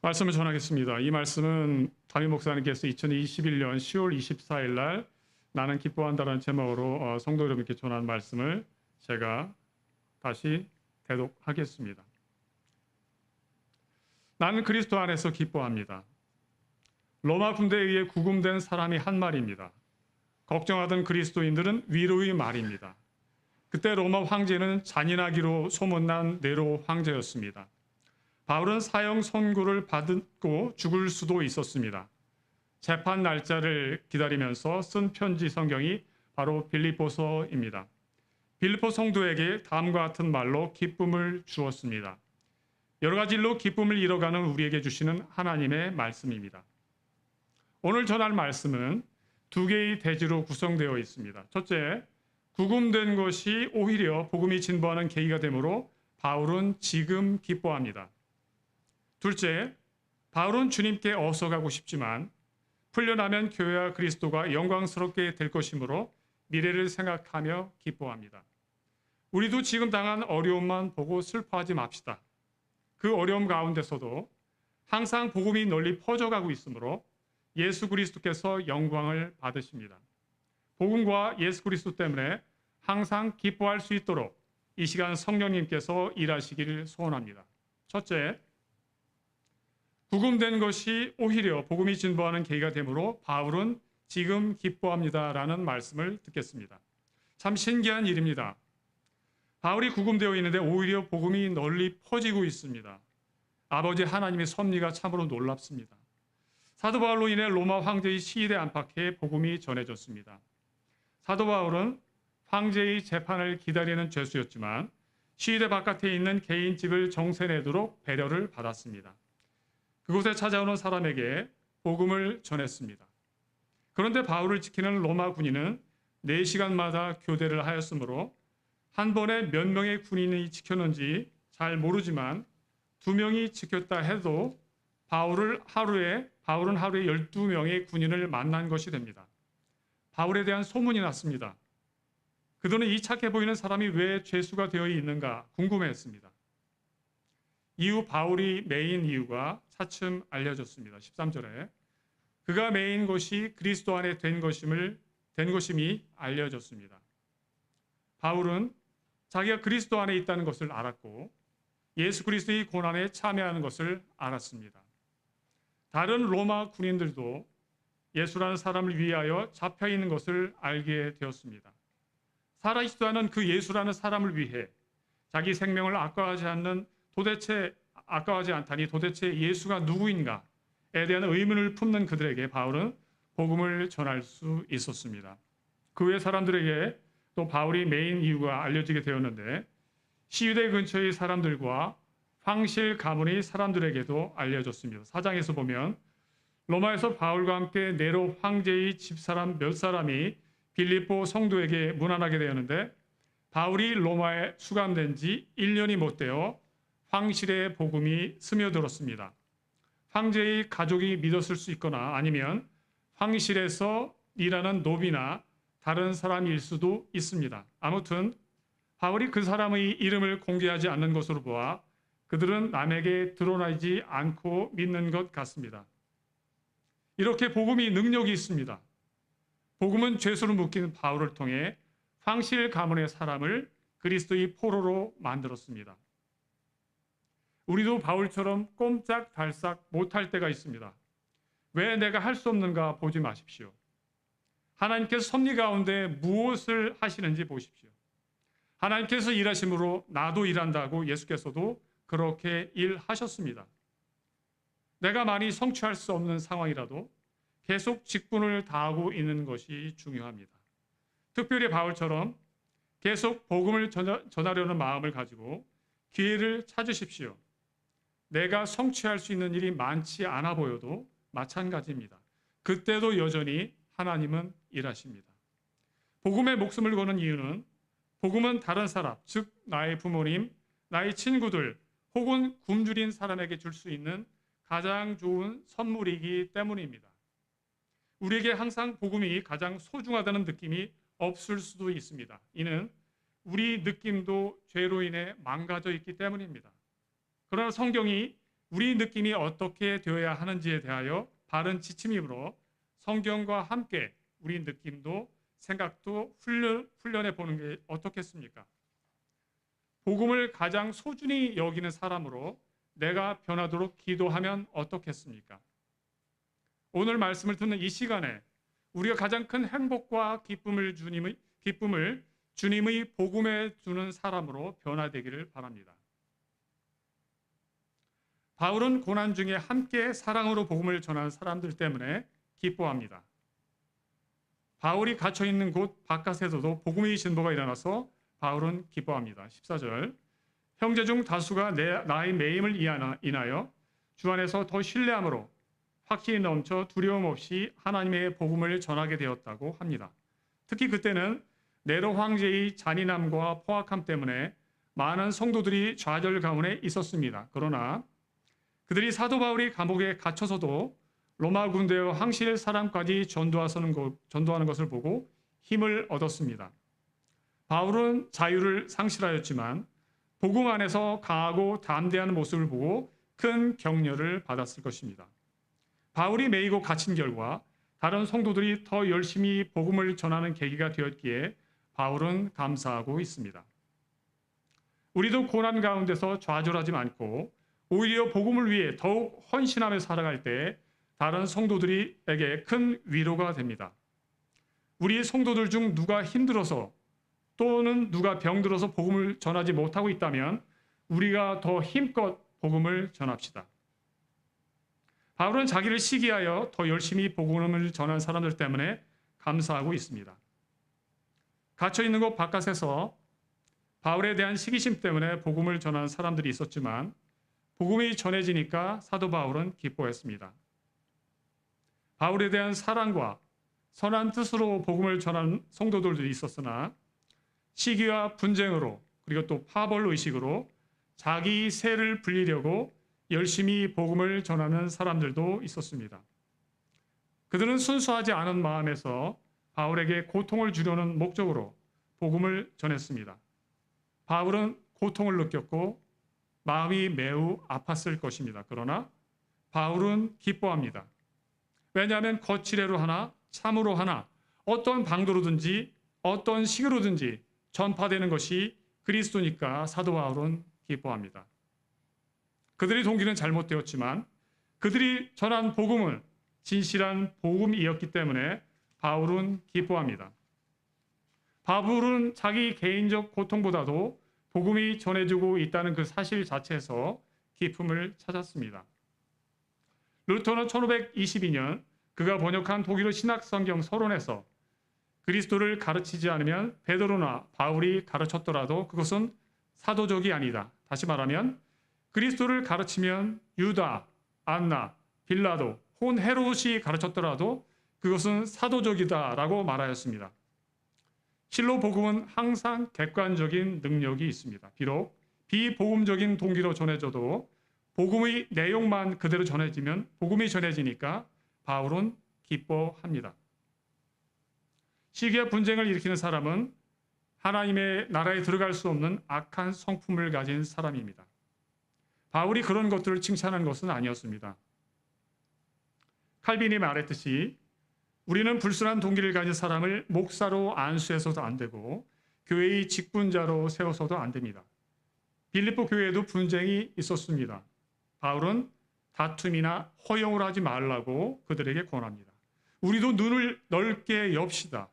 말씀을 전하겠습니다. 이 말씀은 담임 목사님께서 2021년 10월 24일 날 나는 기뻐한다라는 제목으로 성도 여러분께 전한 말씀을 제가 다시 대독하겠습니다. 나는 그리스도 안에서 기뻐합니다. 로마 군대에 의해 구금된 사람이 한 말입니다. 걱정하던 그리스도인들은 위로의 말입니다. 그때 로마 황제는 잔인하기로 소문난 네로 황제였습니다. 바울은 사형 선고를 받고 죽을 수도 있었습니다. 재판 날짜를 기다리면서 쓴 편지 성경이 바로 빌립보서입니다. 빌립보 성도에게 다음과 같은 말로 기쁨을 주었습니다. 여러 가지 일로 기쁨을 잃어가는 우리에게 주시는 하나님의 말씀입니다. 오늘 전할 말씀은 두 개의 대지로 구성되어 있습니다. 첫째, 구금된 것이 오히려 복음이 진보하는 계기가 되므로 바울은 지금 기뻐합니다. 둘째, 바울은 주님께 어서 가고 싶지만 풀려나면 교회와 그리스도가 영광스럽게 될 것이므로 미래를 생각하며 기뻐합니다. 우리도 지금 당한 어려움만 보고 슬퍼하지 맙시다. 그 어려움 가운데서도 항상 복음이 널리 퍼져가고 있으므로 예수 그리스도께서 영광을 받으십니다. 복음과 예수 그리스도 때문에 항상 기뻐할 수 있도록 이 시간 성령님께서 일하시기를 소원합니다. 첫째, 구금된 것이 오히려 복음이 진보하는 계기가 되므로 바울은 지금 기뻐합니다라는 말씀을 듣겠습니다. 참 신기한 일입니다. 바울이 구금되어 있는데 오히려 복음이 널리 퍼지고 있습니다. 아버지 하나님의 섭리가 참으로 놀랍습니다. 사도 바울로 인해 로마 황제의 시일에 안팎에 복음이 전해졌습니다. 사도 바울은 황제의 재판을 기다리는 죄수였지만 시위대 바깥에 있는 개인 집을 정세내도록 배려를 받았습니다. 그곳에 찾아오는 사람에게 복음을 전했습니다. 그런데 바울을 지키는 로마 군인은 4시간마다 교대를 하였으므로 한 번에 몇 명의 군인이 지켰는지 잘 모르지만 2명이 지켰다 해도 바울은 하루에 12명의 군인을 만난 것이 됩니다. 바울에 대한 소문이 났습니다. 그들은 이 착해 보이는 사람이 왜 죄수가 되어 있는가 궁금해했습니다. 이후 바울이 매인 이유가 차츰 알려졌습니다. 13절에 그가 매인 것이 그리스도 안에 된 것임이 알려졌습니다. 바울은 자기가 그리스도 안에 있다는 것을 알았고 예수 그리스도의 고난에 참여하는 것을 알았습니다. 다른 로마 군인들도 예수라는 사람을 위하여 잡혀 있는 것을 알게 되었습니다. 살아있지도 않은 그 예수라는 사람을 위해 자기 생명을 아까워하지 않다니 도대체 예수가 누구인가에 대한 의문을 품는 그들에게 바울은 복음을 전할 수 있었습니다. 그 외 사람들에게 또 바울이 매인 이유가 알려지게 되었는데 시위대 근처의 사람들과 황실 가문의 사람들에게도 알려졌습니다. 4장에서 보면 로마에서 바울과 함께 네로 황제의 집사람 몇 사람이 빌립보 성도에게 문안하게 되었는데 바울이 로마에 수감된 지 1년이 못 되어 황실의 복음이 스며들었습니다. 황제의 가족이 믿었을 수 있거나 아니면 황실에서 일하는 노비나 다른 사람일 수도 있습니다. 아무튼 바울이 그 사람의 이름을 공개하지 않는 것으로 보아 그들은 남에게 드러나지 않고 믿는 것 같습니다. 이렇게 복음이 능력이 있습니다. 복음은 죄수로 묶인 바울을 통해 황실 가문의 사람을 그리스도의 포로로 만들었습니다. 우리도 바울처럼 꼼짝달싹 못할 때가 있습니다. 왜 내가 할 수 없는가 보지 마십시오. 하나님께서 섭리 가운데 무엇을 하시는지 보십시오. 하나님께서 일하심으로 나도 일한다고 예수께서도 그렇게 일하셨습니다. 내가 많이 성취할 수 없는 상황이라도 계속 직분을 다하고 있는 것이 중요합니다. 특별히 바울처럼 계속 복음을 전하려는 마음을 가지고 기회를 찾으십시오. 내가 성취할 수 있는 일이 많지 않아 보여도 마찬가지입니다. 그때도 여전히 하나님은 일하십니다. 복음에 목숨을 거는 이유는 복음은 다른 사람, 즉 나의 부모님, 나의 친구들 혹은 굶주린 사람에게 줄 수 있는 가장 좋은 선물이기 때문입니다. 우리에게 항상 복음이 가장 소중하다는 느낌이 없을 수도 있습니다. 이는 우리 느낌도 죄로 인해 망가져 있기 때문입니다. 그러나 성경이 우리 느낌이 어떻게 되어야 하는지에 대하여 바른 지침이므로 성경과 함께 우리 느낌도 생각도 훈련해 보는 게 어떻겠습니까? 복음을 가장 소중히 여기는 사람으로 내가 변하도록 기도하면 어떻겠습니까? 오늘 말씀을 듣는 이 시간에 우리가 가장 큰 행복과 기쁨을 주님의 복음에 주는 사람으로 변화되기를 바랍니다. 바울은 고난 중에 함께 사랑으로 복음을 전하는 사람들 때문에 기뻐합니다. 바울이 갇혀 있는 곳 바깥에서도 복음의 진보가 일어나서 바울은 기뻐합니다. 14절 형제 중 다수가 나의 매임을 인하여 주 안에서 더 신뢰함으로 확신이 넘쳐 두려움 없이 하나님의 복음을 전하게 되었다고 합니다. 특히 그때는 네로 황제의 잔인함과 포악함 때문에 많은 성도들이 좌절 가운데 있었습니다. 그러나 그들이 사도 바울이 감옥에 갇혀서도 로마 군대와 항실 사람까지 전도하는 것을 보고 힘을 얻었습니다. 바울은 자유를 상실하였지만 복음 안에서 강하고 담대한 모습을 보고 큰 격려를 받았을 것입니다. 바울이 매이고 갇힌 결과 다른 성도들이 더 열심히 복음을 전하는 계기가 되었기에 바울은 감사하고 있습니다. 우리도 고난 가운데서 좌절하지 않고 오히려 복음을 위해 더욱 헌신하며 살아갈 때 다른 성도들에게 큰 위로가 됩니다. 우리 성도들 중 누가 힘들어서 또는 누가 병들어서 복음을 전하지 못하고 있다면 우리가 더 힘껏 복음을 전합시다. 바울은 자기를 시기하여 더 열심히 복음을 전한 사람들 때문에 감사하고 있습니다. 갇혀 있는 곳 바깥에서 바울에 대한 시기심 때문에 복음을 전하는 사람들이 있었지만 복음이 전해지니까 사도 바울은 기뻐했습니다. 바울에 대한 사랑과 선한 뜻으로 복음을 전하는 성도들도 있었으나 시기와 분쟁으로 그리고 또 파벌 의식으로 자기 세를 불리려고 열심히 복음을 전하는 사람들도 있었습니다. 그들은 순수하지 않은 마음에서 바울에게 고통을 주려는 목적으로 복음을 전했습니다. 바울은 고통을 느꼈고 마음이 매우 아팠을 것입니다. 그러나 바울은 기뻐합니다. 왜냐하면 거칠애로 하나 참으로 하나 어떤 방도로든지 어떤 식으로든지 전파되는 것이 그리스도니까 사도 바울은 기뻐합니다. 그들의 동기는 잘못되었지만 그들이 전한 복음은 진실한 복음이었기 때문에 바울은 기뻐합니다. 바울은 자기 개인적 고통보다도 복음이 전해지고 있다는 그 사실 자체에서 기쁨을 찾았습니다. 루터는 1522년 그가 번역한 독일어 신학성경 서론에서 그리스도를 가르치지 않으면 베드로나 바울이 가르쳤더라도 그것은 사도적이 아니다. 다시 말하면 그리스도를 가르치면 유다, 안나, 빌라도, 혹은 헤롯이 가르쳤더라도 그것은 사도적이다라고 말하였습니다. 실로 복음은 항상 객관적인 능력이 있습니다. 비록 비복음적인 동기로 전해져도 복음의 내용만 그대로 전해지면 복음이 전해지니까 바울은 기뻐합니다. 시기와 분쟁을 일으키는 사람은 하나님의 나라에 들어갈 수 없는 악한 성품을 가진 사람입니다. 바울이 그런 것들을 칭찬한 것은 아니었습니다. 칼빈이 말했듯이 우리는 불순한 동기를 가진 사람을 목사로 안수해서도 안 되고 교회의 직분자로 세워서도 안 됩니다. 빌립보 교회에도 분쟁이 있었습니다. 바울은 다툼이나 허용을 하지 말라고 그들에게 권합니다. 우리도 눈을 넓게 엽시다.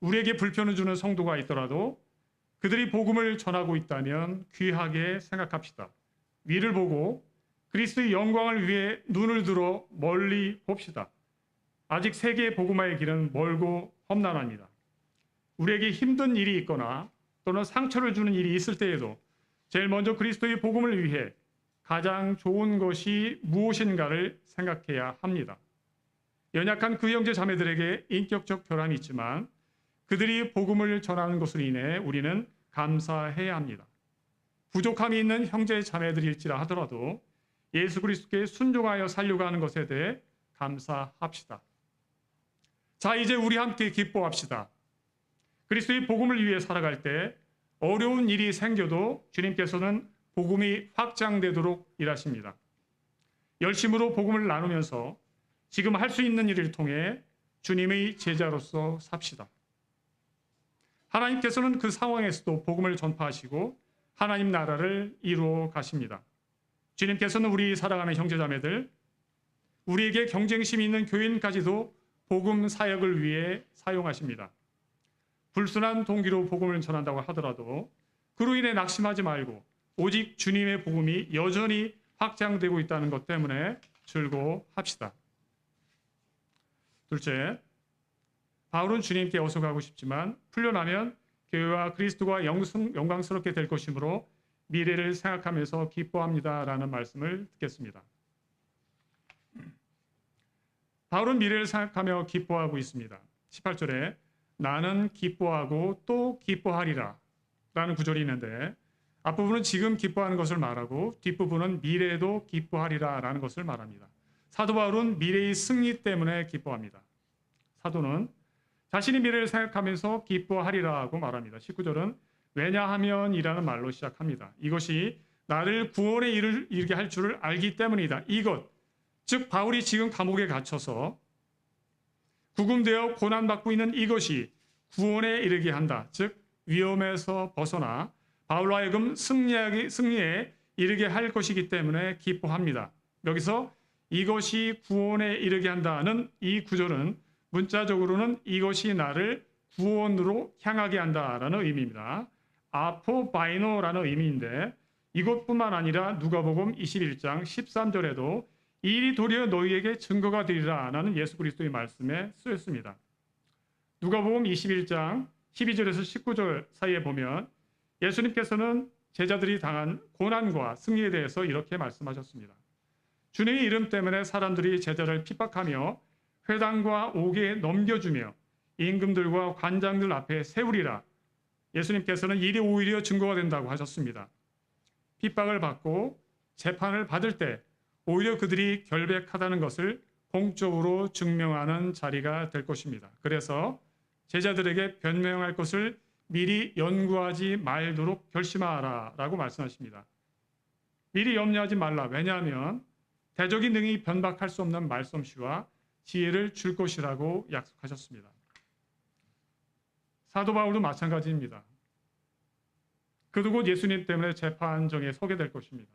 우리에게 불편을 주는 성도가 있더라도 그들이 복음을 전하고 있다면 귀하게 생각합시다. 위를 보고 그리스도의 영광을 위해 눈을 들어 멀리 봅시다. 아직 세계 복음화의 길은 멀고 험난합니다. 우리에게 힘든 일이 있거나 또는 상처를 주는 일이 있을 때에도 제일 먼저 그리스도의 복음을 위해 가장 좋은 것이 무엇인가를 생각해야 합니다. 연약한 그 형제 자매들에게 인격적 결함이 있지만 그들이 복음을 전하는 것으로 인해 우리는 감사해야 합니다. 부족함이 있는 형제 자매들일지라 하더라도 예수 그리스도께 순종하여 살려고 하는 것에 대해 감사합시다. 자, 이제 우리 함께 기뻐합시다. 그리스도의 복음을 위해 살아갈 때 어려운 일이 생겨도 주님께서는 복음이 확장되도록 일하십니다. 열심으로 복음을 나누면서 지금 할 수 있는 일을 통해 주님의 제자로서 삽시다. 하나님께서는 그 상황에서도 복음을 전파하시고 하나님 나라를 이루어 가십니다. 주님께서는 우리 사랑하는 형제자매들, 우리에게 경쟁심 있는 교인까지도 복음 사역을 위해 사용하십니다. 불순한 동기로 복음을 전한다고 하더라도 그로 인해 낙심하지 말고 오직 주님의 복음이 여전히 확장되고 있다는 것 때문에 즐거워합시다. 둘째, 바울은 주님께 어서 가고 싶지만 풀려나면 교회와 그리스도가 영광스럽게 될 것이므로 미래를 생각하면서 기뻐합니다라는 말씀을 듣겠습니다. 바울은 미래를 생각하며 기뻐하고 있습니다. 18절에 나는 기뻐하고 또 기뻐하리라 라는 구절이 있는데 앞부분은 지금 기뻐하는 것을 말하고 뒷부분은 미래에도 기뻐하리라 라는 것을 말합니다. 사도 바울은 미래의 승리 때문에 기뻐합니다. 사도는 자신이 미래를 생각하면서 기뻐하리라고 말합니다. 19절은 왜냐하면 이라는 말로 시작합니다. 이것이 나를 구원에 이르게 할 줄을 알기 때문이다. 이것, 즉 바울이 지금 감옥에 갇혀서 구금되어 고난받고 있는 이것이 구원에 이르게 한다. 즉 위험에서 벗어나 바울로 하여금 승리에 이르게 할 것이기 때문에 기뻐합니다. 여기서 이것이 구원에 이르게 한다는 이 구절은 문자적으로는 이것이 나를 구원으로 향하게 한다라는 의미입니다. 아포바이노라는 의미인데 이것뿐만 아니라 누가복음 21장 13절에도 이 일이 도리어 너희에게 증거가 되리라 라는 예수 그리스도의 말씀에 쓰였습니다. 누가복음 21장 12절에서 19절 사이에 보면 예수님께서는 제자들이 당한 고난과 승리에 대해서 이렇게 말씀하셨습니다. 주님의 이름 때문에 사람들이 제자를 핍박하며 회당과 옥에 넘겨주며 임금들과 관장들 앞에 세우리라. 예수님께서는 일이 오히려 증거가 된다고 하셨습니다. 핍박을 받고 재판을 받을 때 오히려 그들이 결백하다는 것을 공적으로 증명하는 자리가 될 것입니다. 그래서 제자들에게 변명할 것을 미리 연구하지 말도록 결심하라 라고 말씀하십니다. 미리 염려하지 말라. 왜냐하면 대적이 능히 변박할 수 없는 말솜씨와 지혜를 줄 것이라고 약속하셨습니다. 사도 바울도 마찬가지입니다. 그도 곧 예수님 때문에 재판정에 서게 될 것입니다.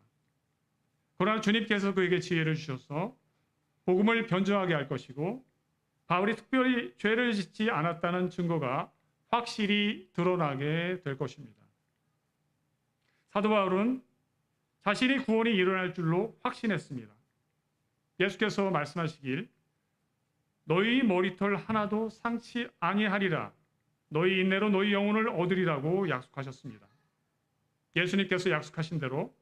그러나 주님께서 그에게 지혜를 주셔서 복음을 변증하게 할 것이고 바울이 특별히 죄를 짓지 않았다는 증거가 확실히 드러나게 될 것입니다. 사도 바울은 자신이 구원이 일어날 줄로 확신했습니다. 예수께서 말씀하시길 너희 머리털 하나도 상치 아니하리라. 너희 인내로 너희 영혼을 얻으리라고 약속하셨습니다. 예수님께서 약속하신 대로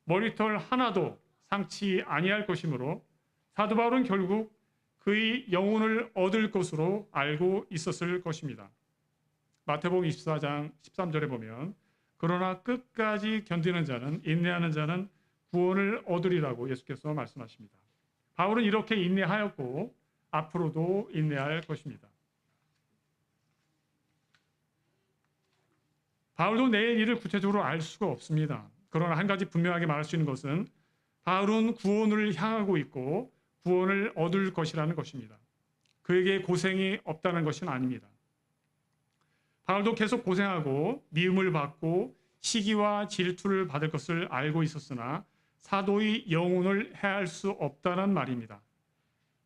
머리털 하나도 상치 아니할 것이므로 사도 바울은 결국 그의 영혼을 얻을 것으로 알고 있었을 것입니다. 마태복음 24장 13절에 보면 그러나 끝까지 견디는 자는 인내하는 자는 구원을 얻으리라고 예수께서 말씀하십니다. 바울은 이렇게 인내하였고 앞으로도 인내할 것입니다. 바울도 내일 일을 구체적으로 알 수가 없습니다. 그러나 한 가지 분명하게 말할 수 있는 것은 바울은 구원을 향하고 있고 구원을 얻을 것이라는 것입니다. 그에게 고생이 없다는 것은 아닙니다. 바울도 계속 고생하고 미움을 받고 시기와 질투를 받을 것을 알고 있었으나 사도의 영혼을 해할 수 없다는 말입니다.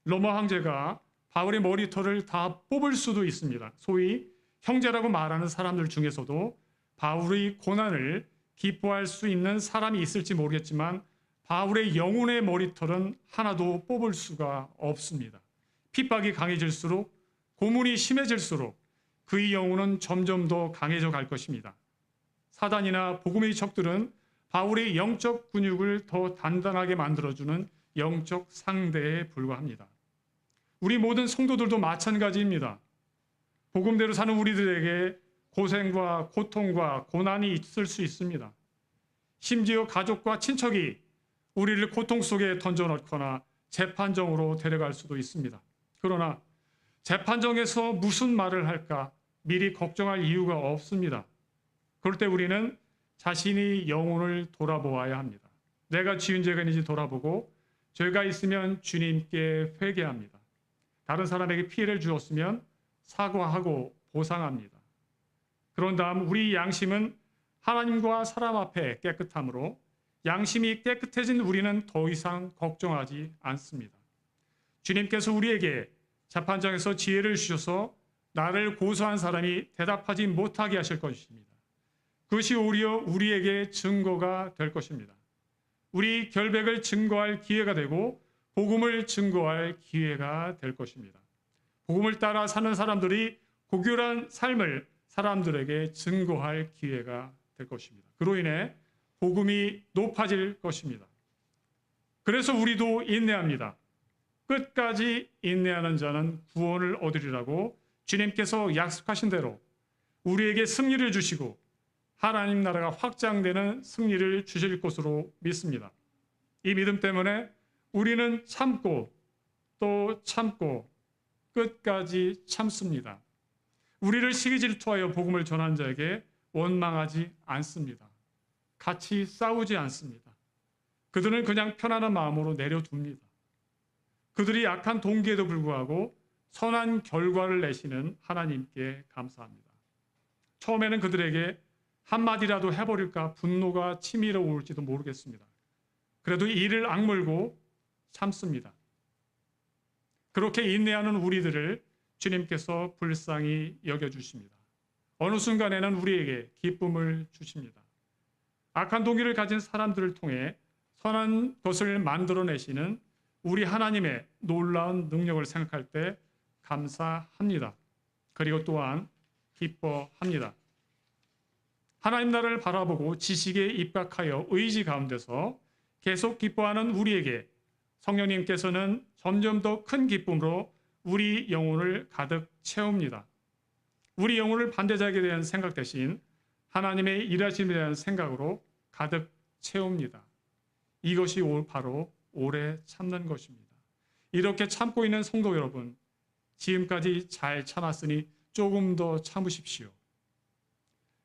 로마 황제가 바울의 머리털을 다 뽑을 수도 있습니다. 소위 형제라고 말하는 사람들 중에서도 바울의 고난을 기뻐할 수 있는 사람이 있을지 모르겠지만 바울의 영혼의 머리털은 하나도 뽑을 수가 없습니다. 핍박이 강해질수록 고문이 심해질수록 그의 영혼은 점점 더 강해져 갈 것입니다. 사단이나 복음의 적들은 바울의 영적 근육을 더 단단하게 만들어주는 영적 상대에 불과합니다. 우리 모든 성도들도 마찬가지입니다. 복음대로 사는 우리들에게 고생과 고통과 고난이 있을 수 있습니다. 심지어 가족과 친척이 우리를 고통 속에 던져넣거나 재판정으로 데려갈 수도 있습니다. 그러나 재판정에서 무슨 말을 할까 미리 걱정할 이유가 없습니다. 그럴 때 우리는 자신의 영혼을 돌아보아야 합니다. 내가 지은 죄가 있는지 돌아보고 죄가 있으면 주님께 회개합니다. 다른 사람에게 피해를 주었으면 사과하고 보상합니다. 그런 다음 우리 양심은 하나님과 사람 앞에 깨끗함으로 양심이 깨끗해진 우리는 더 이상 걱정하지 않습니다. 주님께서 우리에게 재판장에서 지혜를 주셔서 나를 고소한 사람이 대답하지 못하게 하실 것입니다. 그것이 오히려 우리에게 증거가 될 것입니다. 우리 결백을 증거할 기회가 되고 복음을 증거할 기회가 될 것입니다. 복음을 따라 사는 사람들이 고결한 삶을 사람들에게 증거할 기회가 될 것입니다. 그로 인해 복음이 높아질 것입니다. 그래서 우리도 인내합니다. 끝까지 인내하는 자는 구원을 얻으리라고 주님께서 약속하신 대로 우리에게 승리를 주시고 하나님 나라가 확장되는 승리를 주실 것으로 믿습니다. 이 믿음 때문에 우리는 참고 또 참고 끝까지 참습니다. 우리를 시기 질투하여 복음을 전한 자에게 원망하지 않습니다. 같이 싸우지 않습니다. 그들은 그냥 편안한 마음으로 내려둡니다. 그들이 약한 동기에도 불구하고 선한 결과를 내시는 하나님께 감사합니다. 처음에는 그들에게 한마디라도 해버릴까 분노가 치밀어 올지도 모르겠습니다. 그래도 이를 악물고 참습니다. 그렇게 인내하는 우리들을 주님께서 불쌍히 여겨주십니다. 어느 순간에는 우리에게 기쁨을 주십니다. 악한 동기를 가진 사람들을 통해 선한 것을 만들어내시는 우리 하나님의 놀라운 능력을 생각할 때 감사합니다. 그리고 또한 기뻐합니다. 하나님 나라를 바라보고 지식에 입각하여 의지 가운데서 계속 기뻐하는 우리에게 성령님께서는 점점 더 큰 기쁨으로 우리 영혼을 가득 채웁니다. 우리 영혼을 반대자에게 대한 생각 대신 하나님의 일하심에 대한 생각으로 가득 채웁니다. 이것이 바로 오래 참는 것입니다. 이렇게 참고 있는 성도 여러분, 지금까지 잘 참았으니 조금 더 참으십시오.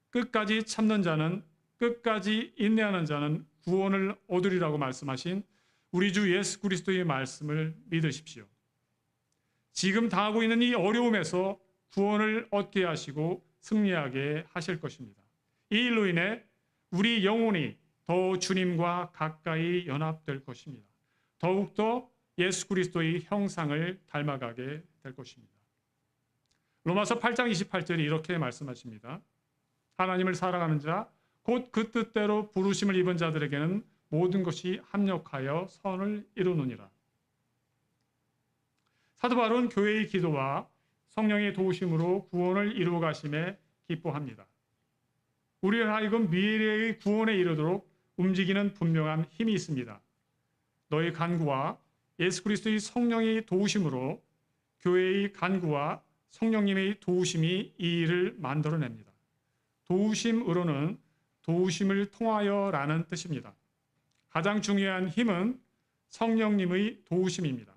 끝까지 참는 자는, 끝까지 인내하는 자는 구원을 얻으리라고 말씀하신 우리 주 예수 그리스도의 말씀을 믿으십시오. 지금 당하고 있는 이 어려움에서 구원을 얻게 하시고 승리하게 하실 것입니다. 이 일로 인해 우리 영혼이 더 주님과 가까이 연합될 것입니다. 더욱더 예수 그리스도의 형상을 닮아가게 될 것입니다. 로마서 8장 28절이 이렇게 말씀하십니다. 하나님을 사랑하는 자, 곧 그 뜻대로 부르심을 입은 자들에게는 모든 것이 합력하여 선을 이루느니라. 사도 바울은 교회의 기도와 성령의 도우심으로 구원을 이루어 가심에 기뻐합니다. 우리를 하여금 미래의 구원에 이르도록 움직이는 분명한 힘이 있습니다. 너희 간구와 예수 그리스도의 성령의 도우심으로 교회의 간구와 성령님의 도우심이 이 일을 만들어냅니다. 도우심으로는 도우심을 통하여라는 뜻입니다. 가장 중요한 힘은 성령님의 도우심입니다.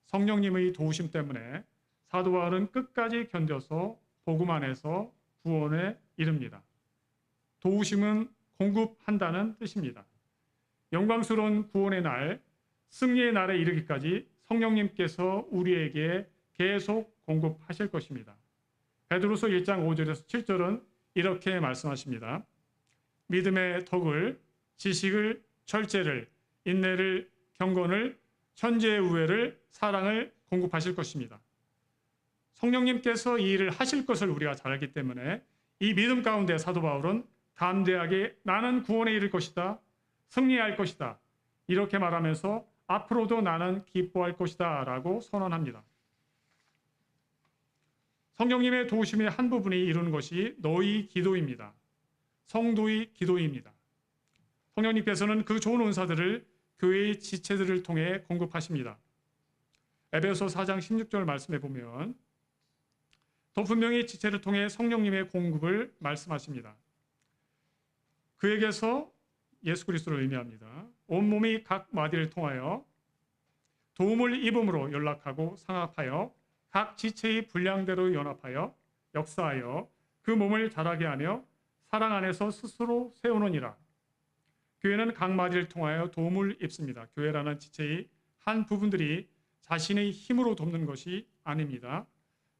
성령님의 도우심 때문에 사도 바울은 끝까지 견뎌서 복음 안에서 구원에 이릅니다. 도우심은 공급한다는 뜻입니다. 영광스러운 구원의 날, 승리의 날에 이르기까지 성령님께서 우리에게 계속 공급하실 것입니다. 베드로서 1장 5절에서 7절은 이렇게 말씀하십니다. 믿음의 덕을, 지식을, 절제를, 인내를, 경건을, 천재의 우애를, 사랑을 공급하실 것입니다. 성령님께서 이 일을 하실 것을 우리가 잘 알기 때문에 이 믿음 가운데 사도 바울은 담대하게 나는 구원에 이를 것이다, 승리할 것이다, 이렇게 말하면서 앞으로도 나는 기뻐할 것이다 라고 선언합니다. 성령님의 도우심의 한 부분이 이루는 것이 너희 기도입니다. 성도의 기도입니다. 성령님께서는 그 좋은 은사들을 교회의 지체들을 통해 공급하십니다. 에베소 4장 16절 말씀해 보면 더 분명히 지체를 통해 성령님의 공급을 말씀하십니다. 그에게서 예수 그리스도를 의미합니다. 온몸이 각 마디를 통하여 도움을 입음으로 연락하고 상합하여 각 지체의 분량대로 연합하여 역사하여 그 몸을 자라게 하며 사랑 안에서 스스로 세우느니라. 교회는 각 마디를 통하여 도움을 입습니다. 교회라는 지체의 한 부분들이 자신의 힘으로 돕는 것이 아닙니다.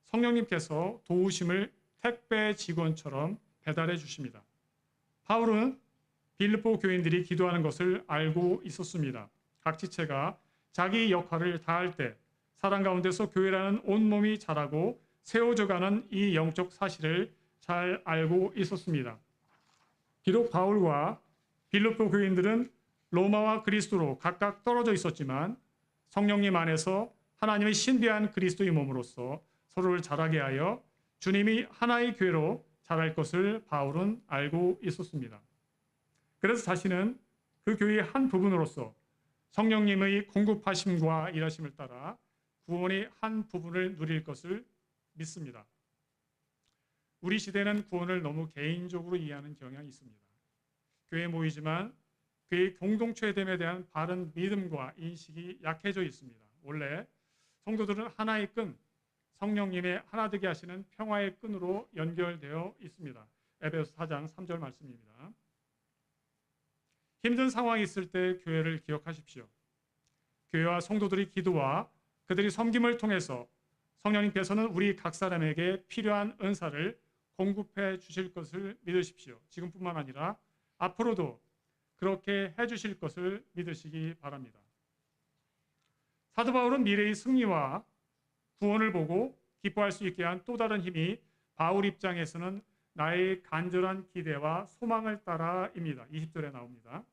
성령님께서 도우심을 택배 직원처럼 배달해 주십니다. 바울은 빌립보 교인들이 기도하는 것을 알고 있었습니다. 각 지체가 자기 역할을 다할 때 사랑 가운데서 교회라는 온몸이 자라고 세워져가는 이 영적 사실을 잘 알고 있었습니다. 비록 바울과 빌립보 교인들은 로마와 그리스도로 각각 떨어져 있었지만 성령님 안에서 하나님의 신비한 그리스도의 몸으로서 서로를 자라게 하여 주님이 하나의 교회로 자랄 것을 바울은 알고 있었습니다. 그래서 자신은 그 교회의 한 부분으로서 성령님의 공급하심과 일하심을 따라 구원의 한 부분을 누릴 것을 믿습니다. 우리 시대는 구원을 너무 개인적으로 이해하는 경향이 있습니다. 교회에 모이지만 그의 공동체됨에 대한 바른 믿음과 인식이 약해져 있습니다. 원래 성도들은 하나의 끈, 성령님의 하나 되게 하시는 평화의 끈으로 연결되어 있습니다. 에베소서 4장 3절 말씀입니다. 힘든 상황이 있을 때 교회를 기억하십시오. 교회와 성도들의 기도와 그들이 섬김을 통해서 성령님께서는 우리 각 사람에게 필요한 은사를 공급해 주실 것을 믿으십시오. 지금뿐만 아니라 앞으로도 그렇게 해주실 것을 믿으시기 바랍니다. 사도 바울은 미래의 승리와 구원을 보고 기뻐할 수 있게 한 또 다른 힘이 바울 입장에서는 나의 간절한 기대와 소망을 따라입니다. 20절에 나옵니다.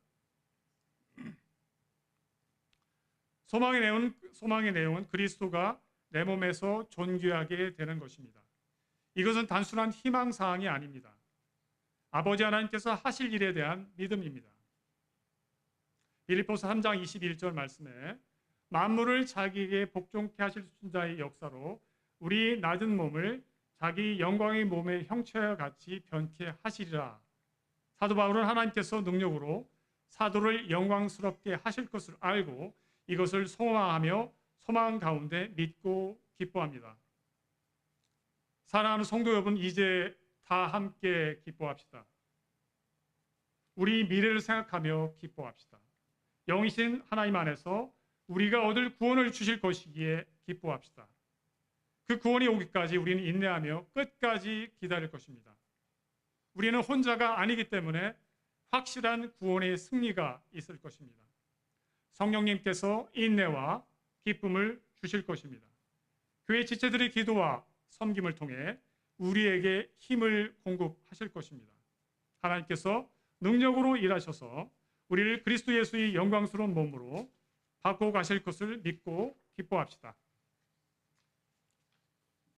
소망의 내용은 그리스도가 내 몸에서 존귀하게 되는 것입니다. 이것은 단순한 희망사항이 아닙니다. 아버지 하나님께서 하실 일에 대한 믿음입니다. 빌립보서 3장 21절 말씀에 만물을 자기에게 복종케 하실 자의 역사로 우리 낮은 몸을 자기 영광의 몸의 형체와 같이 변케 하시리라. 사도 바울은 하나님께서 능력으로 사도를 영광스럽게 하실 것을 알고 이것을 소망하며 소망 가운데 믿고 기뻐합니다. 사랑하는 성도 여러분, 이제 다 함께 기뻐합시다. 우리 미래를 생각하며 기뻐합시다. 영이신 하나님 안에서 우리가 얻을 구원을 주실 것이기에 기뻐합시다. 그 구원이 오기까지 우리는 인내하며 끝까지 기다릴 것입니다. 우리는 혼자가 아니기 때문에 확실한 구원의 승리가 있을 것입니다. 성령님께서 인내와 기쁨을 주실 것입니다. 교회 지체들의 기도와 섬김을 통해 우리에게 힘을 공급하실 것입니다. 하나님께서 능력으로 일하셔서 우리를 그리스도 예수의 영광스러운 몸으로 바꿔 가실 것을 믿고 기뻐합시다.